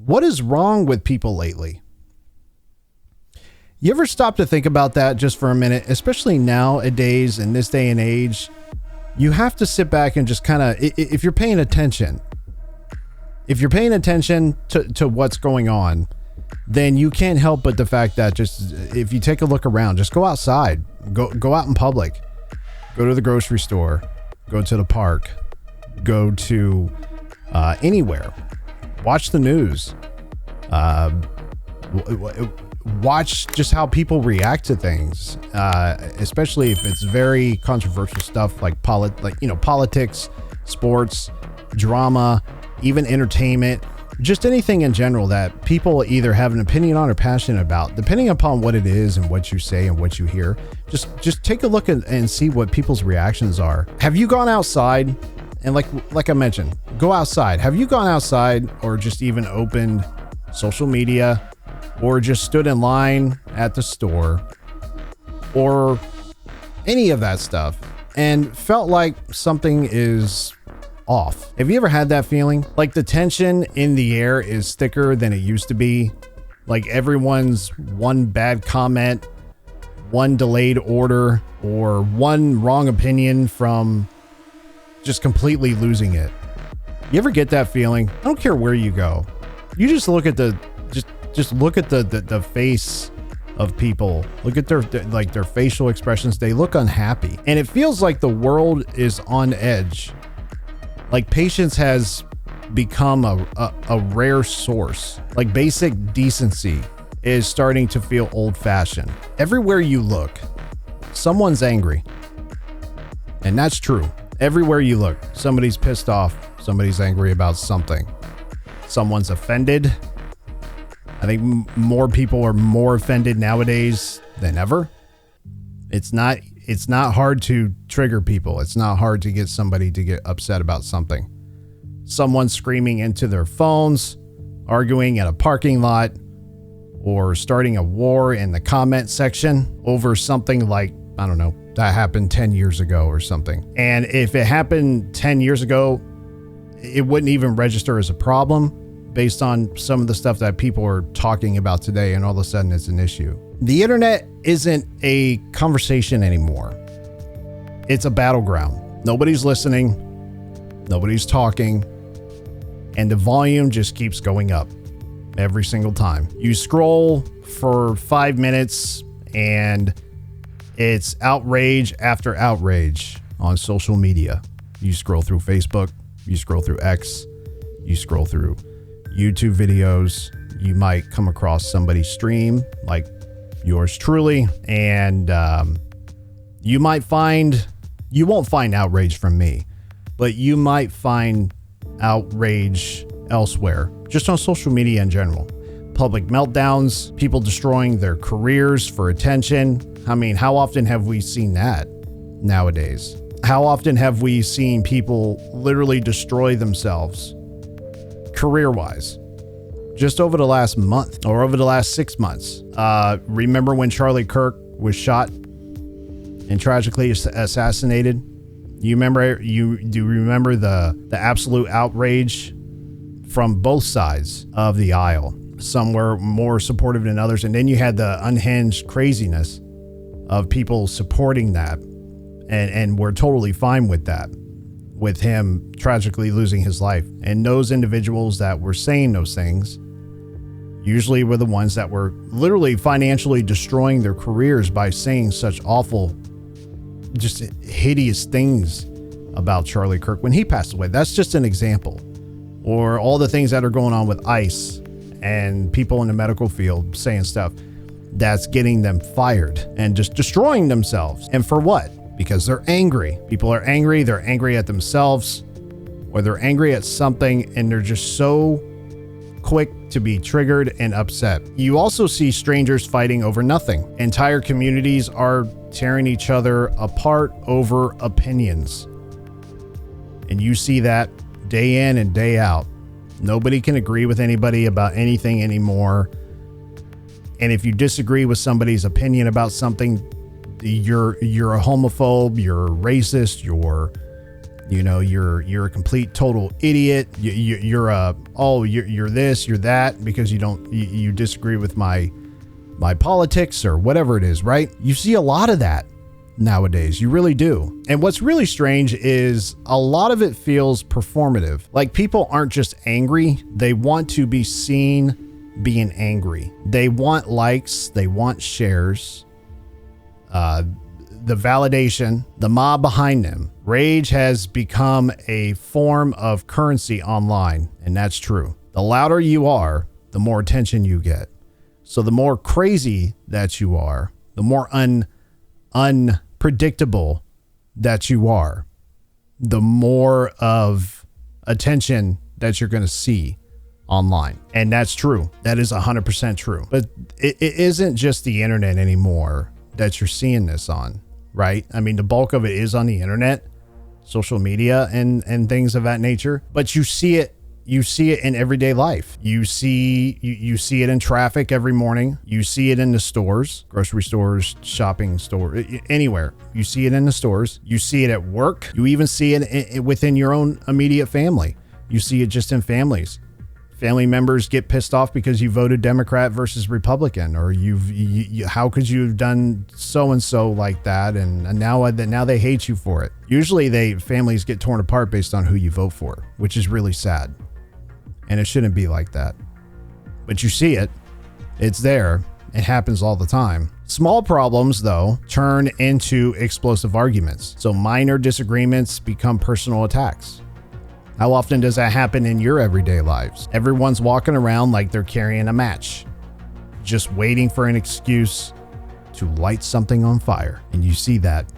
What is wrong with people lately? You ever stop to think about that just for a minute, especially nowadays in this day and age? You have to sit back and just kind of, if you're paying attention to what's going on, then you can't help but the fact that just, if you take a look around, just go outside, go out in public, go to the grocery store, go to the park, go to anywhere, watch the news, watch just how people react to things, especially if it's very controversial stuff like politics, sports, drama, even entertainment, just anything in general that people either have an opinion on or passionate about, depending upon what it is and what you say and what you hear. Just take a look and see what people's reactions are. Have you gone outside? And like I mentioned, go outside. Have you gone outside or just even opened social media or just stood in line at the store or any of that stuff and felt like something is off? Have you ever had that feeling? Like the tension in the air is thicker than it used to be. Like everyone's one bad comment, one delayed order, or one wrong opinion from just completely losing it. You ever get that feeling? I don't care where you go. You just look at just look at the face of people. Look at their facial expressions. They look unhappy. And it feels like the world is on edge. Like patience has become a rare source. Like basic decency is starting to feel old-fashioned. Everywhere you look, someone's angry. And that's true. Everywhere you look, somebody's pissed off. Somebody's angry about something. Someone's offended. I think more people are more offended nowadays than ever. It's not hard to trigger people. It's not hard to get somebody to get upset about something. Someone screaming into their phones, arguing in a parking lot, or starting a war in the comment section over something like, I don't know, that happened 10 years ago or something. And if it happened 10 years ago, it wouldn't even register as a problem based on some of the stuff that people are talking about today, and all of a sudden it's an issue. The internet isn't a conversation anymore. It's a battleground. Nobody's listening. Nobody's talking. And the volume just keeps going up every single time. You scroll for 5 minutes and it's outrage after outrage on social media. You scroll through Facebook. You scroll through X. You scroll through YouTube videos. You might come across somebody's stream like yours truly, and you won't find outrage from me, but you might find outrage elsewhere, just on social media in general. Public meltdowns, people destroying their careers for attention. I mean, how often have we seen that nowadays? How often have we seen people literally destroy themselves career-wise? Just over the last month or over the last 6 months. Remember when Charlie Kirk was shot and tragically assassinated? You remember the absolute outrage from both sides of the aisle? Some were more supportive than others. And then you had the unhinged craziness of people supporting that. And we're totally fine with that, with him tragically losing his life. And those individuals that were saying those things usually were the ones that were literally financially destroying their careers by saying such awful, just hideous things about Charlie Kirk when he passed away. That's just an example. Or all the things that are going on with ICE and people in the medical field saying stuff that's getting them fired and just destroying themselves. And for what? Because they're angry. People are angry. They're angry at themselves, or they're angry at something, and they're just so quick to be triggered and upset. You also see strangers fighting over nothing. Entire communities are tearing each other apart over opinions. And you see that day in and day out. Nobody can agree with anybody about anything anymore. And if you disagree with somebody's opinion about something, you're a homophobe, you're racist, You're a complete total idiot. You're this, you're that because you disagree with my politics or whatever it is, right? You see a lot of that nowadays. You really do. And what's really strange is a lot of it feels performative. Like people aren't just angry. They want to be seen being angry. They want likes. They want shares. The validation, the mob behind them. Rage has become a form of currency online, and that's true. The louder you are, the more attention you get. So the more crazy that you are, the more unpredictable that you are, the more of attention that you're going to see online. And that's true. That is 100% true. But it isn't just the internet anymore that you're seeing this on, right? I mean, the bulk of it is on the internet, social media and things of that nature, but you see it in everyday life. You see it in traffic every morning. You see it in the stores, grocery stores, shopping store, anywhere. You see it in the stores. You see it at work. You even see it within your own immediate family. You see it just in families. Family members get pissed off because you voted Democrat versus Republican, or how could you have done so and so like that, and now they hate you for it. Usually, families get torn apart based on who you vote for, which is really sad, and it shouldn't be like that. But you see it; it's there. It happens all the time. Small problems, though, turn into explosive arguments. So minor disagreements become personal attacks. How often does that happen in your everyday lives? Everyone's walking around like they're carrying a match, just waiting for an excuse to light something on fire. And you see that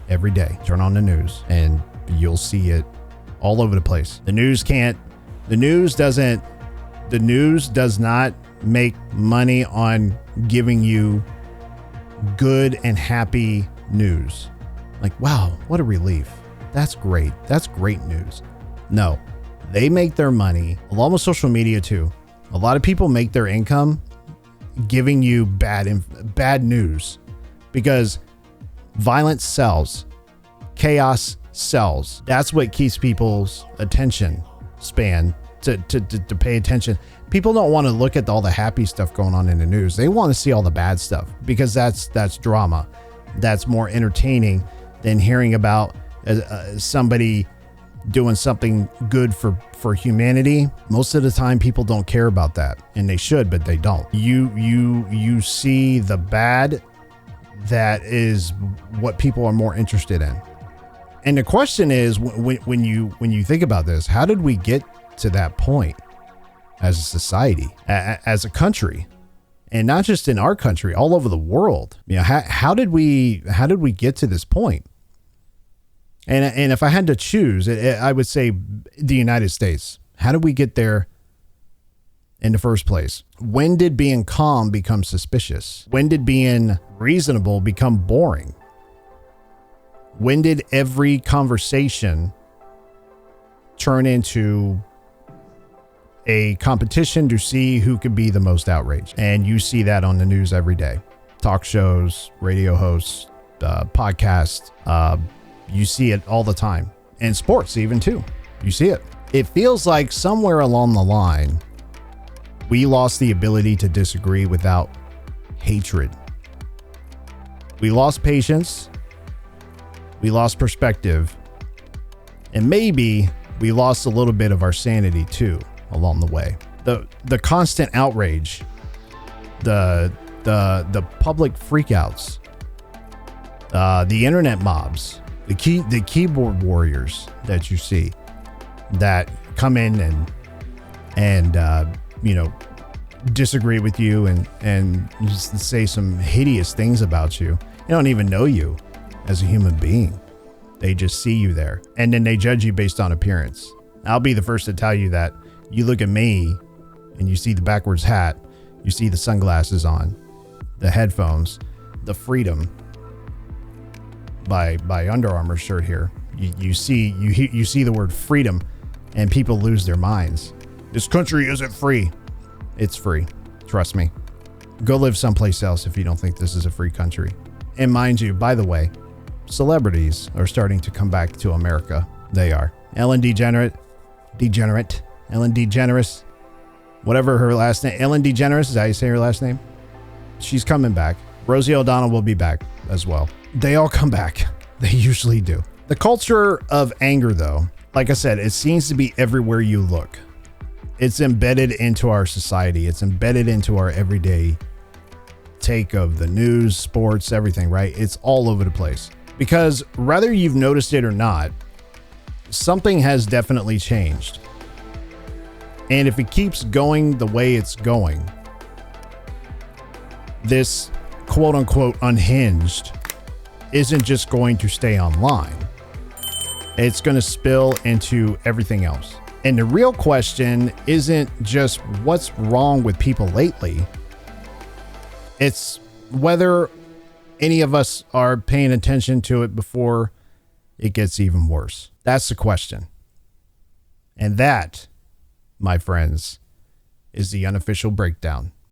every day. Turn on the news and you'll see it all over the place. The news does not make money on giving you good and happy news. Like, wow, what a relief. That's great. That's great news. No, they make their money, along with social media too. A lot of people make their income giving you bad news, because violence sells, chaos sells. That's what keeps people's attention span to pay attention. People don't want to look at all the happy stuff going on in the news. They want to see all the bad stuff because that's drama. That's more entertaining than hearing about somebody doing something good for humanity. Most of the time people don't care about that, and they should, but they don't. You see the bad. That is what people are more interested in. And the question is, when you think about this, how did we get to that point as a society, as a country, and not just in our country, all over the world? How did we get to this point? And if I had to choose, I would say the United States. How did we get there in the first place? When did being calm become suspicious? When did being reasonable become boring? When did every conversation turn into a competition to see who could be the most outraged? And you see that on the news every day. Talk shows, radio hosts, podcasts, you see it all the time. And sports even too. You see it. It feels like somewhere along the line, we lost the ability to disagree without hatred. We lost patience. We lost perspective. And maybe we lost a little bit of our sanity too along the way. The constant outrage, the public freakouts, the internet mobs, the keyboard warriors that you see that come in and disagree with you and just say some hideous things about you. They don't even know you as a human being. They just see you there, and then they judge you based on appearance. I'll be the first to tell you that. You look at me and you see the backwards hat, you see the sunglasses on, the headphones, the freedom by Under Armour shirt here. You see the word freedom, and people lose their minds. This country isn't free. It's free. Trust me. Go live someplace else if you don't think this is a free country. And mind you, by the way, celebrities are starting to come back to America. They are. Ellen Degenerate, Ellen DeGeneres, whatever her last name. Ellen DeGeneres, is that how you say her last name? She's coming back. Rosie O'Donnell will be back as well. They all come back. They usually do. The culture of anger, though, like I said, it seems to be everywhere you look. It's embedded into our society. It's embedded into our everyday take of the news, sports, everything, right? It's all over the place. Because whether you've noticed it or not, something has definitely changed. And if it keeps going the way it's going, this quote unquote unhinged isn't just going to stay online. It's going to spill into everything else. And the real question isn't just what's wrong with people lately. It's whether any of us are paying attention to it before it gets even worse. That's the question. And that, my friends, is the unofficial breakdown.